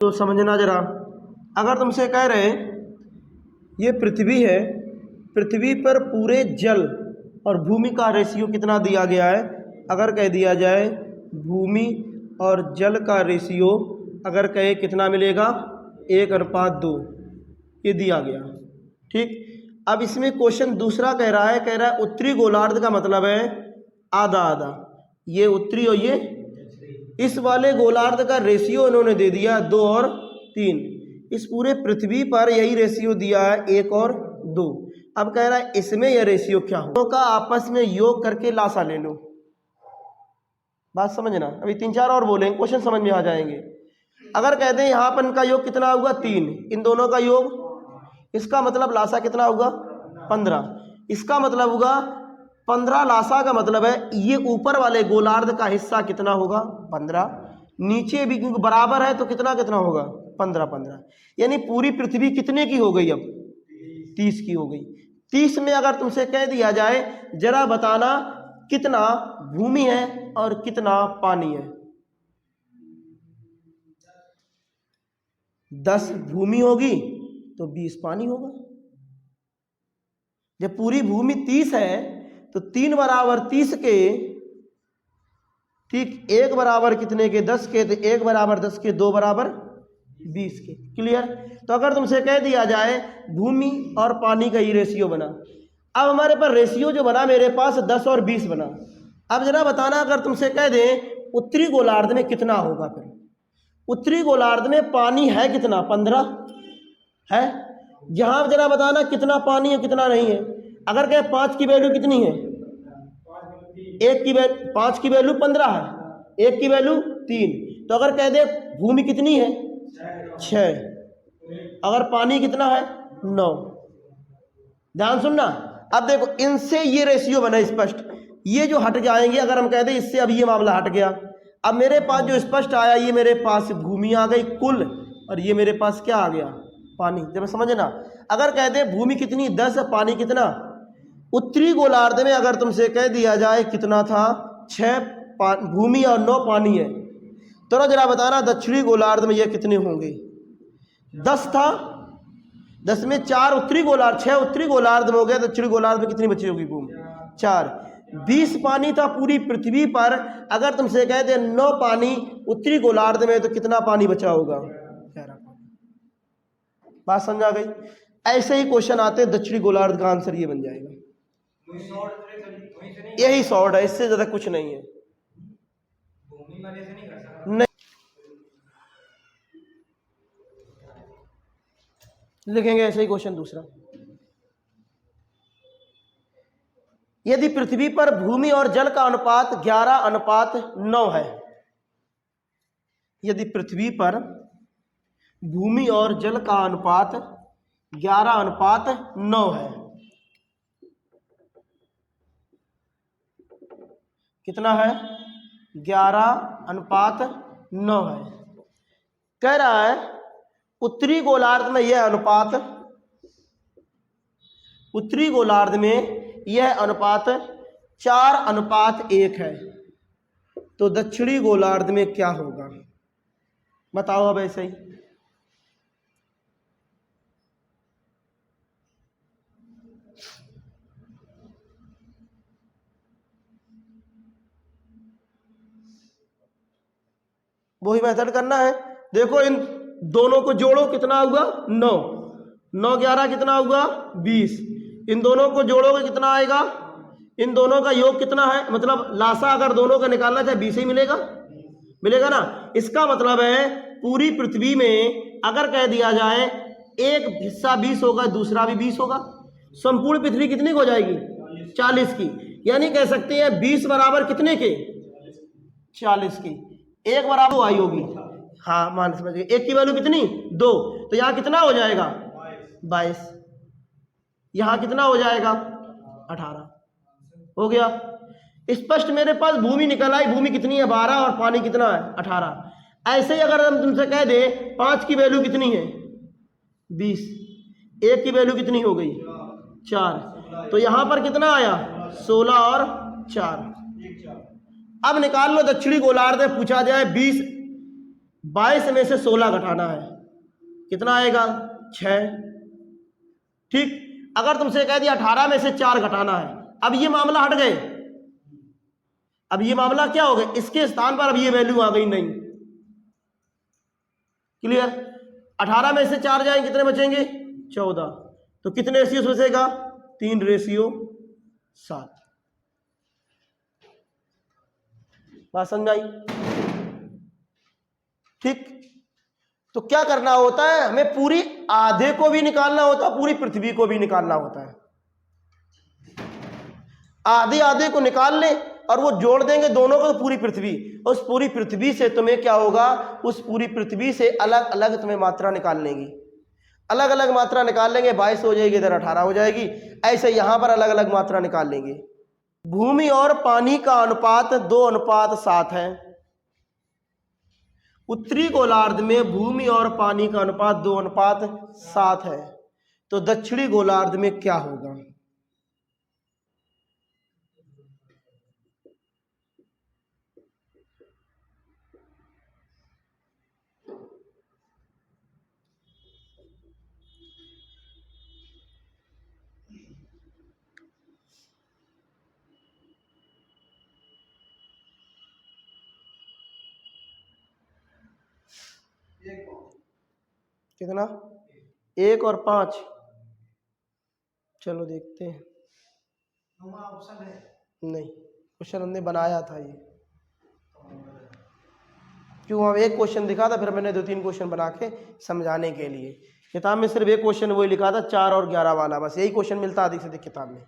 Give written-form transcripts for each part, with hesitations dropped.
तो समझना जरा, अगर तुमसे कह रहे ये पृथ्वी है, पृथ्वी पर पूरे जल और भूमि का रेशियो कितना दिया गया है, अगर कह दिया जाए भूमि और जल का रेशियो अगर कहे कितना मिलेगा 1:2, ये दिया गया। ठीक, अब इसमें क्वेश्चन दूसरा कह रहा है उत्तरी गोलार्ध का मतलब है आधा आधा, ये उत्तरी और ये इस वाले गोलार्ध का रेशियो इन्होंने दे दिया 2 और 3। इस पूरे पृथ्वी पर यही रेशियो दिया है 1 और 2। अब कह रहा है इसमें यह रेशियो क्या हो, का आपस में योग करके लासा ले लो। बात समझना, अभी 3-4 और बोलेंगे, क्वेश्चन समझ में आ जाएंगे। अगर कहते हैं यहाँ पर इनका योग कितना होगा 3, इन दोनों का योग, इसका मतलब लासा कितना होगा 15, इसका मतलब होगा 15 लासा का मतलब है ये ऊपर वाले गोलार्ध का हिस्सा कितना होगा 15, नीचे भी क्योंकि बराबर है तो कितना कितना होगा 15-15, यानी पूरी पृथ्वी कितने की हो गई, अब 30 की हो गई। 30 में अगर तुमसे कह दिया जाए जरा बताना कितना भूमि है और कितना पानी है। 10 भूमि होगी तो 20 पानी होगा। जब पूरी भूमि 30 है तो 3 बराबर 30 के, ठीक, 1 बराबर कितने के 10 के, तो 1 बराबर 10 के, 2 बराबर 20 के। क्लियर। तो अगर तुमसे कह दिया जाए भूमि और पानी का ही रेशियो बना, अब हमारे पास रेशियो जो बना मेरे पास 10 और 20 बना। अब जरा बताना अगर तुमसे कह दें उत्तरी गोलार्ध में कितना होगा, फिर उत्तरी गोलार्ध में पानी है कितना 15 है, यहां जरा बताना कितना पानी है कितना नहीं है। अगर कहे 5 की वैल्यू कितनी है, 1 की वैल्यू 5 की वैल्यू 15 है, 1 की वैल्यू 3, तो अगर कह दे भूमि कितनी है 6, अगर पानी कितना है 9। ध्यान सुनना, अब देखो इनसे ये रेशियो बना स्पष्ट, ये जो हट जाएंगे अगर हम कह दें इससे, अब ये मामला हट गया। अब मेरे पास जो स्पष्ट आया ये मेरे पास भूमि आ गई कुल, और ये मेरे पास क्या आ गया पानी। जब समझना, अगर कह दें भूमि कितनी 10, पानी कितना, उत्तरी गोलार्ध में अगर तुमसे कह दिया जाए कितना था 6 भूमि और 9 पानी है, तो जरा बताना दक्षिणी गोलार्ध में ये कितने होंगे। 10 था, 10 में 4 उत्तरी गोलार्ध, 6 उत्तरी गोलार्ध में हो गया, दक्षिणी गोलार्ध में कितनी बची होगी भूमि 4। 20 पानी था पूरी पृथ्वी पर, अगर तुमसे कह दे 9 पानी उत्तरी गोलार्ध में, तो कितना पानी बचा होगा 11। बात समझा गई। ऐसे ही क्वेश्चन आते हैं दक्षिणी गोलार्ध का आंसर ये बन जाएगा, यही शॉर्ट है, इससे ज्यादा कुछ नहीं है। नहीं लिखेंगे ऐसे ही क्वेश्चन दूसरा, यदि पृथ्वी पर भूमि और जल का अनुपात 11:9 है, यदि पृथ्वी पर भूमि और जल का अनुपात 11:9 है, कितना है 11:9 है। कह रहा है उत्तरी गोलार्ध में यह अनुपात, उत्तरी गोलार्ध में यह अनुपात 4:1 है, तो दक्षिणी गोलार्ध में क्या होगा बताओ। अब ऐसे ही वही मेथड करना है। देखो इन दोनों को जोड़ो कितना हुआ 9, 9 11 कितना हुआ 20, इन दोनों को जोड़ोगे कितना आएगा, इन दोनों का योग कितना है, मतलब लासा अगर दोनों का निकालना चाहे 20 ही मिलेगा, मिलेगा ना। इसका मतलब है पूरी पृथ्वी में अगर कह दिया जाए एक हिस्सा 20 होगा, दूसरा भी 20 होगा, संपूर्ण पृथ्वी कितनी हो जाएगी 40 की। यानी कह सकते हैं 20 बराबर कितने के 40 की, 1 बराबर आई होगी, हाँ मान समझ गए। 1 की वैल्यू कितनी 2, तो यहाँ कितना हो जाएगा 22, यहाँ कितना हो जाएगा 18, हो गया स्पष्ट। मेरे पास भूमि निकल आई, भूमि कितनी है 12 और पानी कितना है 18। ऐसे ही अगर हम तुमसे कह दे 5 की वैल्यू कितनी है 20, 1 की वैल्यू कितनी हो गई 4, तो यहां पर कितना आया 16 और 4। अब निकाल लो दक्षिणी गोलार्ध में पूछा जाए 20 22 में से 16 घटाना है, कितना आएगा? 6। ठीक, अगर तुमसे कह दिया 18 में से 4 घटाना है, अब ये मामला हट गए, अब ये मामला क्या हो गया, इसके स्थान पर अब ये वैल्यू आ गई नहीं। क्लियर? 18 में से 4 जाएंगे, कितने बचेंगे? 14। तो कितने रेशियो बचेगा? 3:7। बात समझ आई? ठीक, तो क्या करना होता है, हमें पूरी आधे को भी निकालना होता है, पूरी पृथ्वी को भी निकालना होता है। आधे आधे को निकाल ले और वो जोड़ देंगे दोनों को, तो पूरी पृथ्वी, उस पूरी पृथ्वी से तुम्हें क्या होगा, उस पूरी पृथ्वी से अलग अलग तुम्हें मात्रा निकाल लेंगी, अलग अलग मात्रा निकाल लेंगे। 22 हो जाएगी, इधर 18 हो जाएगी, ऐसे यहां पर अलग अलग मात्रा निकाल लेंगे। भूमि और पानी का अनुपात 2:7 है। उत्तरी गोलार्ध में भूमि और पानी का अनुपात 2:7 है, तो दक्षिणी गोलार्ध में क्या होगा? कितना? 1 और 5। चलो देखते हैं। नहीं, क्वेश्चन हमने बनाया था ये, क्यों? हम एक क्वेश्चन दिखा था, फिर मैंने 2-3 क्वेश्चन बना के समझाने के लिए। किताब में सिर्फ एक क्वेश्चन वही लिखा था, 4 और 11 वाला, बस यही क्वेश्चन मिलता अधिक से अधिक किताब में।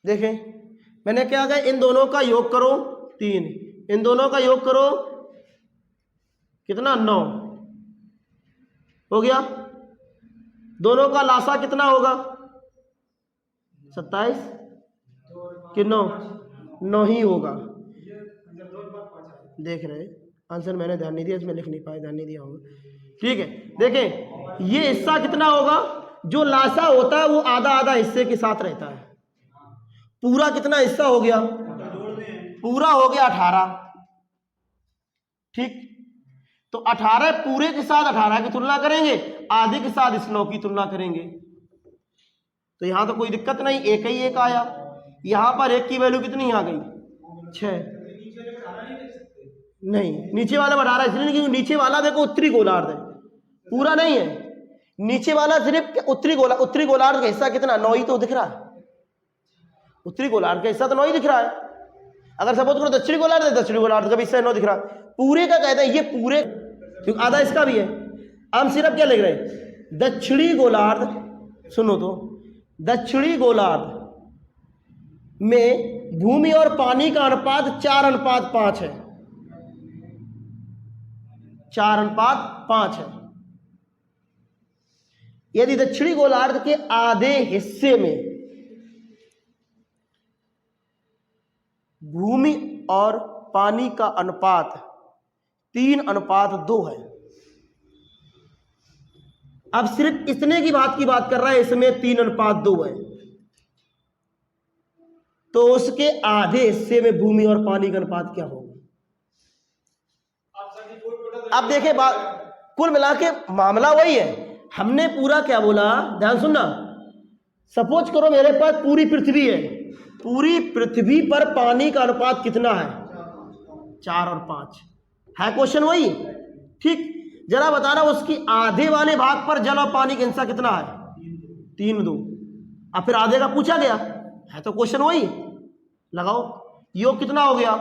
देखें, मैंने क्या कहा, इन दोनों का योग करो 3, इन दोनों का योग करो कितना? 9 हो गया। दोनों का लासा कितना होगा? 27 कि 9? 9 ही होगा। देख रहे, आंसर मैंने ध्यान नहीं दिया, इसमें लिख नहीं पाया, ध्यान नहीं दिया होगा। ठीक है, देखें ये हिस्सा कितना होगा, जो लासा होता है वो आधा आधा हिस्से के साथ रहता है। पूरा कितना हिस्सा हो गया? पूरा हो गया 18। ठीक, तो 18 पूरे के साथ 18 की तुलना करेंगे, आधे के साथ इस 9 की तुलना करेंगे, तो यहां तो कोई दिक्कत नहीं, एक ही एक आया। यहां पर एक की वैल्यू कितनी आ गई? 6। नहीं, नीचे वाला बढ़ा रहा है इसलिए, क्योंकि नीचे वाला देखो उत्तरी गोलार्ध है, पूरा नहीं है। नीचे वाला सिर्फ उत्तरी गोलार्ध का हिस्सा कितना? 9 ही तो दिख रहा है। उत्तरी गोलार्ध का हिस्सा तो 9 ही दिख रहा है। अगर सपोज करो दक्षिणी गोलार्ध है, दक्षिणी गोलार्ध का भी हिस्सा 9 दिख रहा है। पूरे का कहते हैं ये पूरे, क्योंकि आधा इसका भी है। हम सिर्फ क्या लिख रहे हैं? दक्षिणी गोलार्ध, सुनो तो, दक्षिणी गोलार्ध में भूमि और पानी का अनुपात 4:5 है, 4:5 है। यदि दक्षिणी गोलार्ध के आधे हिस्से में भूमि और पानी का अनुपात 3:2 है, अब सिर्फ इतने की बात कर रहा है, इसमें 3:2 है, तो उसके आधे हिस्से में भूमि और पानी का अनुपात क्या होगा? अब देखिए, कुल मिला के मामला वही है। हमने पूरा क्या बोला, ध्यान सुनना। सपोज करो मेरे पास पूरी पृथ्वी है, पूरी पृथ्वी पर पानी का अनुपात कितना है? 4 और 5 है, क्वेश्चन वही। ठीक, जरा बताना उसकी आधे वाले भाग पर जल और पानी का हिस्सा कितना है? 3:2। अब फिर आधे का पूछा गया है, तो क्वेश्चन वही। लगाओ, योग कितना हो गया?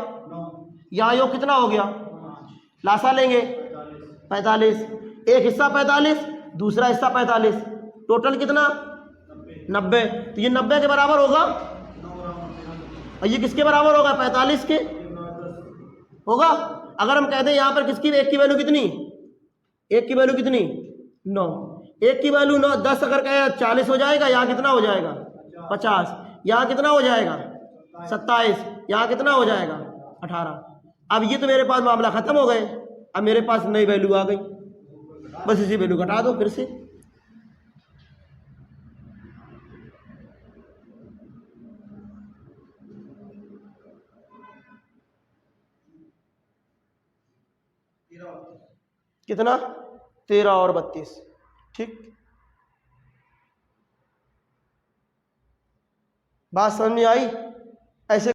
यहां योग कितना हो गया? लासा लेंगे 45, एक हिस्सा 45, दूसरा हिस्सा 45, टोटल कितना? 90। तो ये 90 के बराबर होगा, और ये किसके बराबर होगा? 45 के होगा। अगर हम कहते हैं यहां पर किसकी, एक की वैल्यू कितनी? एक की वैल्यू कितनी? 9। एक की वैल्यू 9, 10 अगर कहे 40 हो जाएगा, यहाँ कितना हो जाएगा? 50। यहाँ कितना हो जाएगा? 27। यहाँ कितना हो जाएगा? 18। अब ये तो मेरे पास मामला खत्म हो गए, अब मेरे पास नई वैल्यू आ गई। बस इसी वैल्यू घटा दो फिर से। कितना? 13 और 32। ठीक, बात समझ में आई?